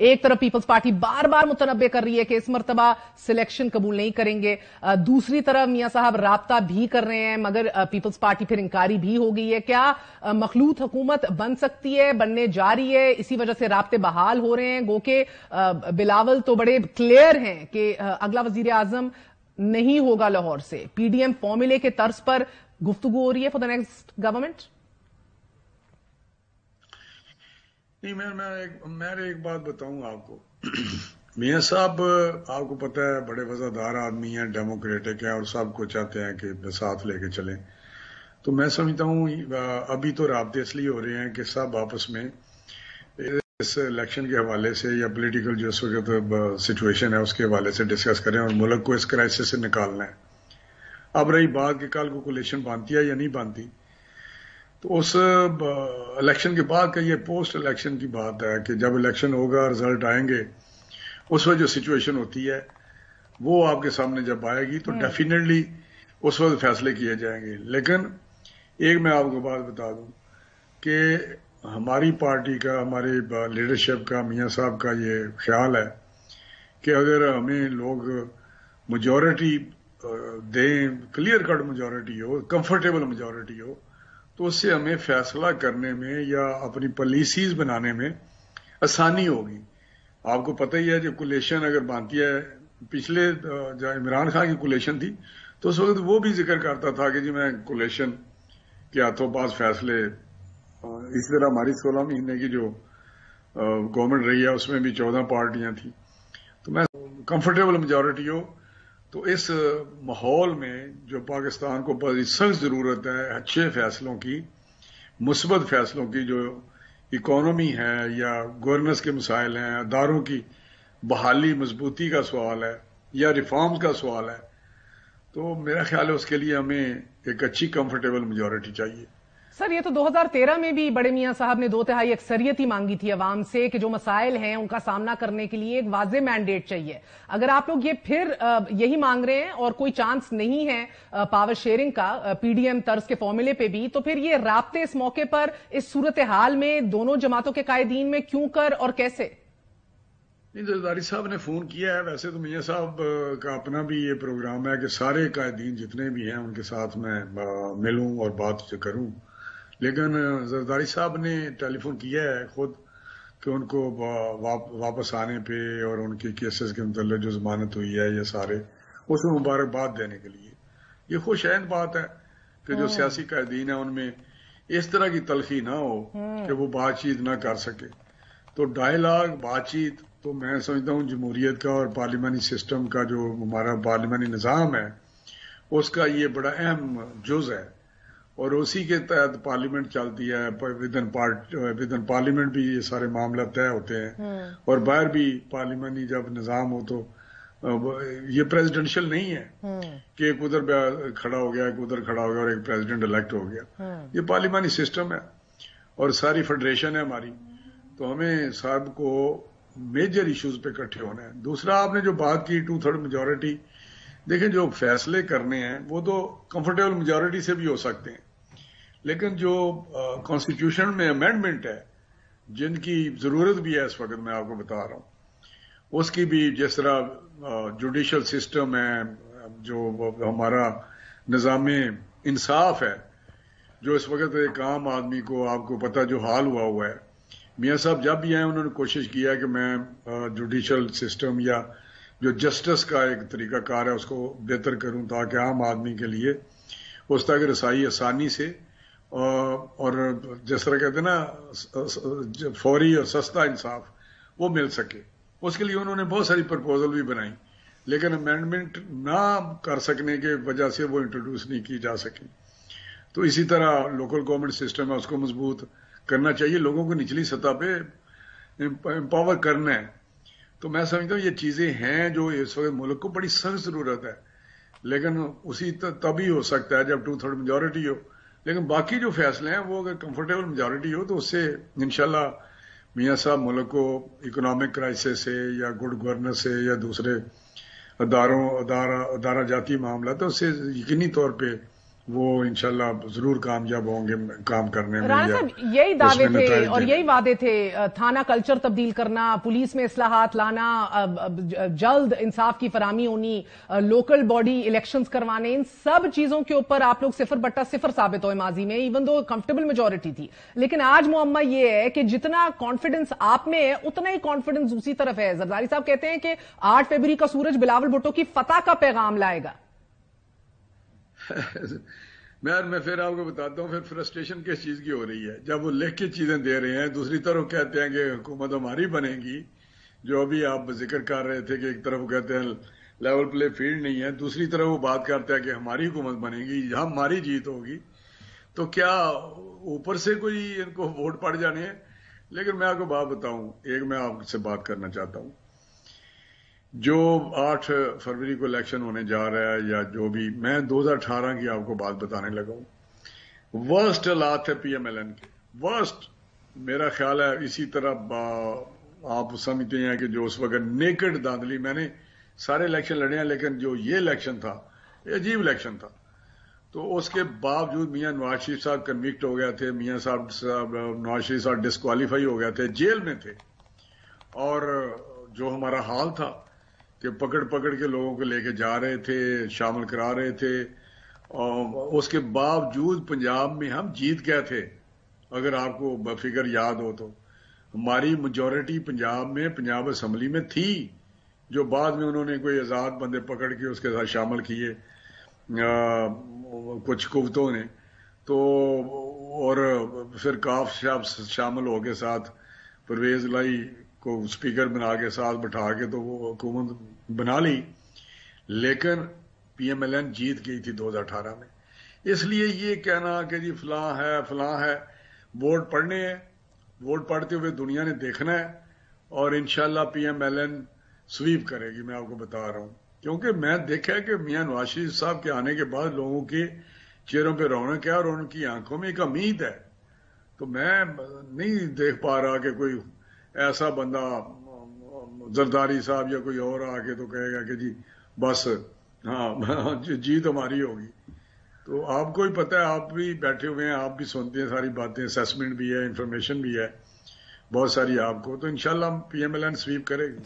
ایک طرف Peoples party بار بار متنبع کر رہی ہے کہ اس مرتبہ سلیکشن قبول نہیں کریں گے، دوسری طرف میاں صاحب رابطہ بھی کر رہے ہیں مگر پیپلز پارٹی پھر انکاری بھی ہو گئی ہے. کیا مخلوط حکومت بن سکتی ہے، بننے جا رہی ہے، اسی وجہ سے رابطے بحال ہو رہے ہیں؟ گو کہ بلاول تو بڑے کلیئر ہیں کہ اگلا وزیر اعظم نہیں ہوگا لاہور سے. پی ڈی ایم فارمولے کے طرز پر گفتگو ہو رہی ہے فار دا نیکسٹ گورنمنٹ. نہیں، میں ایک بات بتاؤں آپ کو. میاں صاحب آپ کو پتہ ہے بڑے وفادار آدمی ہیں، ڈیموکریٹک ہیں اور سب کو چاہتے ہیں کہ ساتھ لے کے چلیں. تو میں سمجھتا ہوں ابھی تو رابطے اس لیے ہو رہے ہیں کہ سب آپس میں اس الیکشن کے حوالے سے یا پولیٹیکل جو اس وقت سچویشن ہے اس کے حوالے سے ڈسکس کریں اور ملک کو اس کرائسس سے نکالنا ہے. اب رہی بات کہ کل کو کولیشن بنتی ہے یا نہیں بنتی، تو اس الیکشن کے بعد کا یہ پوسٹ الیکشن کی بات ہے کہ جب الیکشن ہوگا، رزلٹ آئیں گے، اس وقت جو سچویشن ہوتی ہے وہ آپ کے سامنے جب آئے گی تو ڈیفینیٹلی اس وقت فیصلے کیے جائیں گے. لیکن ایک میں آپ کو بات بتا دوں کہ ہماری پارٹی کا، ہمارے لیڈرشپ کا، میاں صاحب کا یہ خیال ہے کہ اگر ہمیں لوگ میجورٹی دیں، کلیئر کٹ میجورٹی ہو، کمفرٹیبل میجورٹی ہو، تو اس سے ہمیں فیصلہ کرنے میں یا اپنی پالیسیز بنانے میں آسانی ہوگی. آپ کو پتہ ہی ہے جب کولیشن اگر بنتی ہے، پچھلے جب عمران خان کی کولیشن تھی تو اس وقت وہ بھی ذکر کرتا تھا کہ جی میں کولیشن کے ہاتھوں پاس فیصلے. اس طرح ہماری 16 مہینے کی جو گورنمنٹ رہی ہے اس میں بھی 14 پارٹیاں تھیں. تو میں کمفرٹیبل میجورٹی ہو تو اس ماحول میں جو پاکستان کو بڑی سخت ضرورت ہے اچھے فیصلوں کی، مثبت فیصلوں کی، جو اکانومی ہے یا گورننس کے مسائل ہیں، اداروں کی بحالی مضبوطی کا سوال ہے یا ریفارمز کا سوال ہے، تو میرا خیال ہے اس کے لیے ہمیں ایک اچھی کمفرٹیبل میجورٹی چاہیے. سر یہ تو 2013 میں بھی بڑے میاں صاحب نے 2/3 اکثریت ہی مانگی تھی عوام سے کہ جو مسائل ہیں ان کا سامنا کرنے کے لیے ایک واضح مینڈیٹ چاہیے. اگر آپ لوگ یہ پھر یہی مانگ رہے ہیں اور کوئی چانس نہیں ہے پاور شیئرنگ کا پی ڈی ایم طرز کے فارمولے پہ بھی، تو پھر یہ رابطے اس موقع پر اس صورتحال میں دونوں جماعتوں کے قائدین میں کیوں کر اور کیسے؟ نہیں، زرداری صاحب نے فون کیا ہے. ویسے تو میاں صاحب کا اپنا بھی یہ پروگرام ہے کہ سارے قائدین جتنے بھی ہیں ان کے ساتھ میں ملوں اور بات کروں. لیکن زرداری صاحب نے ٹیلی فون کیا ہے خود کہ ان کو واپس آنے پہ اور ان کے کیسز کے متعلق جو ضمانت ہوئی ہے یہ سارے اس میں مبارکباد دینے کے لیے. یہ خوش عین بات ہے کہ جو سیاسی قائدین ہیں ان میں اس طرح کی تلخی نہ ہو کہ وہ بات چیت نہ کر سکے. تو ڈائیلاگ، بات چیت، تو میں سمجھتا ہوں جمہوریت کا اور پارلیمانی سسٹم کا جو ہمارا پارلیمانی نظام ہے اس کا یہ بڑا اہم جز ہے اور اسی کے تحت پارلیمنٹ چلتی ہے. ود ان پارلیمنٹ بھی یہ سارے معاملات طے ہوتے ہیں اور باہر بھی پارلیمانی جب نظام ہو تو یہ پریزیڈنشل نہیں ہے کہ ایک ادھر کھڑا ہو گیا، ایک ادھر کھڑا ہو گیا اور ایک پریزیڈنٹ الیکٹ ہو گیا. یہ پارلیمانی سسٹم ہے اور ساری فیڈریشن ہے ہماری. تو ہمیں صاحب کو میجر ایشوز پہ اکٹھے ہونا ہے. دوسرا آپ نے جو بات کی 2/3 میجورٹی، دیکھیں جو فیصلے کرنے ہیں وہ تو کمفرٹیبل میجورٹی سے بھی ہو سکتے ہیں، لیکن جو کانسٹیٹیوشن میں امینڈمنٹ ہے جن کی ضرورت بھی ہے اس وقت میں آپ کو بتا رہا ہوں، اس کی بھی جس طرح جوڈیشل سسٹم ہے، جو ہمارا نظام انصاف ہے، جو اس وقت ایک عام آدمی کو آپ کو پتہ جو حال ہوا ہے. میاں صاحب جب بھی آئے انہوں نے کوشش کیا کہ میں جوڈیشل سسٹم یا جو جسٹس کا ایک طریقہ کار ہے اس کو بہتر کروں تاکہ عام آدمی کے لیے اس تک رسائی آسانی سے اور جس طرح کہتے ہیں نا فوری اور سستا انصاف وہ مل سکے. اس کے لیے انہوں نے بہت ساری پرپوزل بھی بنائی لیکن امینڈمنٹ نہ کر سکنے کے وجہ سے وہ انٹروڈیوس نہیں کی جا سکی. تو اسی طرح لوکل گورنمنٹ سسٹم ہے اس کو مضبوط کرنا چاہیے، لوگوں کو نچلی سطح پہ امپاور کرنا ہے. تو میں سمجھتا ہوں یہ چیزیں ہیں جو اس وقت ملک کو بڑی سخت ضرورت ہے، لیکن اسی تبھی ہو سکتا ہے جب 2/3 میجورٹی ہو. لیکن باقی جو فیصلے ہیں وہ اگر کمفرٹیبل میجورٹی ہو تو اس سے انشاءاللہ میاں صاحب ملک کو اکنامک کرائسس سے یا گڈ گورننس سے یا دوسرے ادارہ جاتی معاملات اس سے یقینی طور پہ وہ انشاءاللہ ضرور کامیاب ہوں گے کام کرنے میں. رانا صاحب یہی دعوے تھے اور یہی وعدے تھے، تھانہ کلچر تبدیل کرنا، پولیس میں اصلاحات لانا، جلد انصاف کی فراہمی ہونی، لوکل باڈی الیکشنز کروانے، ان سب چیزوں کے اوپر آپ لوگ 0/0 ثابت ہوئے ماضی میں، ایون دو کمفرٹیبل میجورٹی تھی. لیکن آج معمہ یہ ہے کہ جتنا کانفیڈنس آپ میں ہے اتنا ہی کانفیڈنس دوسری طرف ہے. زرداری صاحب کہتے ہیں کہ 8 فروری کا سورج بلاول بھٹو کی فتح کا پیغام لائے گا. میں پھر آپ کو بتاتا ہوں پھر فرسٹریشن کس چیز کی ہو رہی ہے. جب وہ لکھ کے چیزیں دے رہے ہیں، دوسری طرف کہتے ہیں کہ حکومت ہماری بنے گی، جو ابھی آپ ذکر کر رہے تھے کہ ایک طرف کہتے ہیں لیول پلے فیلڈ نہیں ہے، دوسری طرف وہ بات کرتے ہیں کہ ہماری حکومت بنے گی، ہماری جیت ہوگی. تو کیا اوپر سے کوئی ان کو ووٹ پڑ جانے ہیں؟ لیکن میں آپ کو بات بتاؤں، ایک میں آپ سے بات کرنا چاہتا ہوں. جو 8 فروری کو الیکشن ہونے جا رہا ہے یا جو بھی، میں 2018 کی آپ کو بات بتانے لگا ہوں. ورسٹ حالات ہے پی ایم ایل این کے، ورسٹ. میرا خیال ہے اسی طرح آپ سمجھتے ہیں کہ جو اس وقت نیکڈ دھاندلی، میں نے سارے الیکشن لڑے ہیں لیکن جو یہ الیکشن تھا یہ عجیب الیکشن تھا. تو اس کے باوجود میاں نواز شریف صاحب کنوکٹ ہو گئے تھے، میاں صاحب نواز شریف صاحب ڈسکوالیفائی ہو گئے تھے، جیل میں تھے. اور جو ہمارا حال تھا کہ پکڑ کے لوگوں کو لے کے جا رہے تھے، شامل کرا رہے تھے، اور اس کے باوجود پنجاب میں ہم جیت گئے تھے. اگر آپ کو فگر یاد ہو تو ہماری میجورٹی پنجاب میں، پنجاب اسمبلی میں تھی، جو بعد میں انہوں نے کوئی آزاد بندے پکڑ کے اس کے ساتھ شامل کیے کچھ قوتوں نے. تو اور پھر کاف شامل ہو کے ساتھ پرویز لائی کو اسپیکر بنا کے ساتھ بٹھا کے تو وہ حکومت بنا لی. لیکن پی ایم ایل این جیت گئی تھی 2018 میں. اس لیے یہ کہنا کہ جی فلاں ہے، ووٹ پڑھنے ہیں، ووٹ پڑھتے ہوئے دنیا نے دیکھنا ہے، اور انشاءاللہ P M L N sweep کرے گی. میں آپ کو بتا رہا ہوں کیونکہ میں دیکھا کہ میاں نواز شریف صاحب کے آنے کے بعد لوگوں کے چہروں پہ رونق ہے اور ان کی آنکھوں میں ایک امید ہے. تو میں نہیں دیکھ پا رہا کہ کوئی ایسا بندہ زرداری صاحب یا کوئی اور آ کے تو کہے گا کہ جی بس ہاں جیت ہماری ہوگی. تو آپ کو ہی پتہ ہے، آپ بھی بیٹھے ہوئے ہیں، آپ بھی سنتے ہیں ساری باتیں، اسیسمنٹ بھی ہے، انفارمیشن بھی ہے بہت ساری آپ کو. تو انشاءاللہ P M L N sweep کرے گی.